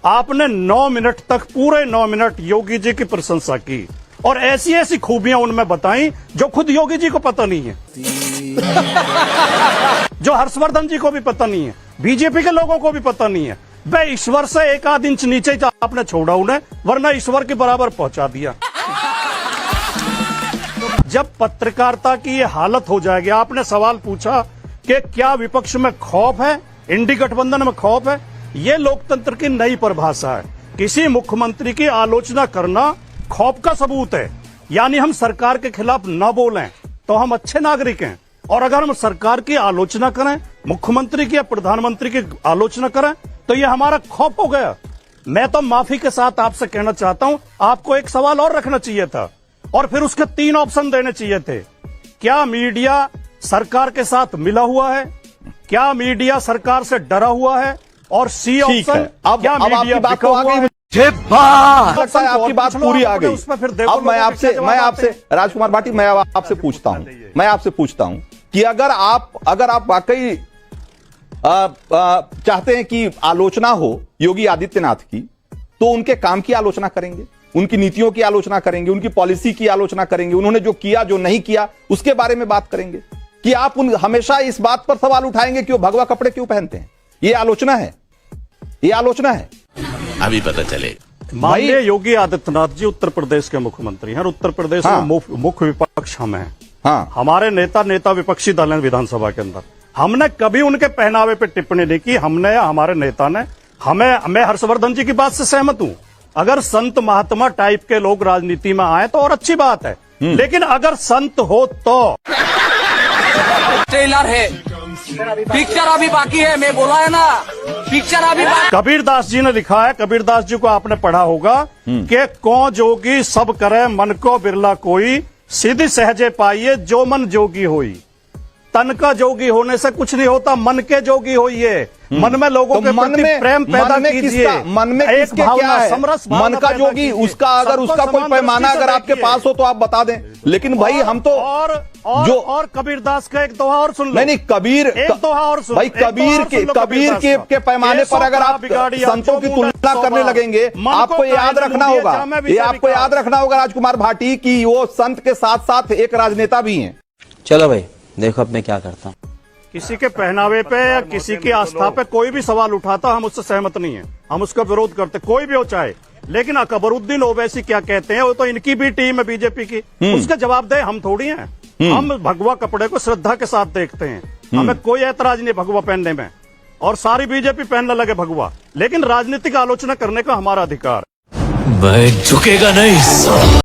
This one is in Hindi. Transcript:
आपने 9 मिनट तक, पूरे 9 मिनट योगी जी की प्रशंसा की और ऐसी ऐसी खूबियां उनमें बताई जो खुद योगी जी को पता नहीं है, जो हर्षवर्धन जी को भी पता नहीं है, बीजेपी के लोगों को भी पता नहीं है। भाई ईश्वर से एक आध इंच नीचे ही आपने छोड़ा उन्हें, वरना ईश्वर के बराबर पहुंचा दिया। जब पत्रकारिता की ये हालत हो जाएगी, आपने सवाल पूछा कि क्या विपक्ष में खौफ है, इंडी गठबंधन में खौफ है, ये लोकतंत्र की नई परिभाषा है। किसी मुख्यमंत्री की आलोचना करना खौफ का सबूत है, यानी हम सरकार के खिलाफ न बोलें तो हम अच्छे नागरिक हैं, और अगर हम सरकार की आलोचना करें, मुख्यमंत्री की या प्रधानमंत्री की आलोचना करें तो ये हमारा खौफ हो गया। मैं तो माफी के साथ आपसे कहना चाहता हूं, आपको एक सवाल और रखना चाहिए था और फिर उसके 3 ऑप्शन देने चाहिए थे। क्या मीडिया सरकार के साथ मिला हुआ है, क्या मीडिया सरकार से डरा हुआ है, और सी ऑप्शन क्या मीडिया बिका हुआ है। लगता है आपकी बात पूरी आ गई। अब मैं आपसे राजकुमार भाटी, मैं आपसे पूछता हूं कि अगर आप वाकई चाहते हैं कि आलोचना हो योगी आदित्यनाथ की, तो उनके काम की आलोचना करेंगे, उनकी नीतियों की आलोचना करेंगे, उनकी पॉलिसी की आलोचना करेंगे, उन्होंने जो किया जो नहीं किया उसके बारे में बात करेंगे, कि आप हमेशा इस बात पर सवाल उठाएंगे कि वो भगवा कपड़े क्यों पहनते हैं। ये आलोचना है, ये आलोचना है। अभी पता चले। माननीय योगी आदित्यनाथ जी उत्तर प्रदेश के मुख्यमंत्री हैं और उत्तर प्रदेश में मुख्य विपक्ष हम हैं। हाँ। हमारे नेता विपक्षी दल हैं विधानसभा के अंदर। हमने कभी उनके पहनावे पे टिप्पणी नहीं की, हमने या हमारे नेता ने। मैं हर्षवर्धन जी की बात से सहमत हूं, अगर संत महात्मा टाइप के लोग राजनीति में आए तो और अच्छी बात है, लेकिन अगर संत हो तो ट्रेलर है, पिक्चर अभी बाकी है, मैं बोला है ना, पिक्चर अभी कबीरदास जी ने लिखा है, कबीरदास जी को आपने पढ़ा होगा कि कौन जोगी सब करे मन को बिरला कोई, सीधी सहजे पाइए जो मन जोगी होई। तन का जोगी होने से कुछ नहीं होता, मन के जोगी होइए। मन में लोगों के प्रति प्रेम पैदा कीजिए। मन में एक क्या है, मन का जोगी, उसका अगर उसका कोई पैमाना अगर आपके पास हो तो आप बता दें। लेकिन भाई हम तो और कबीरदास का एक दोहा और सुन लो। नहीं कबीर, एक दोहा और सुन भाई, कबीर के पैमाने पर अगर आप संतों की तुलना करने लगेंगे, आपको याद रखना होगा, ये आपको याद रखना होगा राजकुमार भाटी, कि वो संत के साथ साथ एक राजनेता भी हैं। चलो भाई देखो अब मैं क्या करता हूँ। किसी के पहनावे पे या किसी की आस्था पे कोई भी सवाल उठाता, हम उससे सहमत नहीं है, हम उसका विरोध करते, कोई भी हो चाहे। लेकिन अकबरुद्दीन ओवैसी क्या कहते हैं, वो तो इनकी भी टीम है बीजेपी की, उसका जवाब दे, हम थोड़ी हैं। हम भगवा कपड़े को श्रद्धा के साथ देखते हैं, हमें कोई ऐतराज नहीं भगवा पहनने में, और सारी बीजेपी पहनने लगे भगवा, लेकिन राजनीतिक आलोचना करने का हमारा अधिकार। मैं झुकेगा नहीं।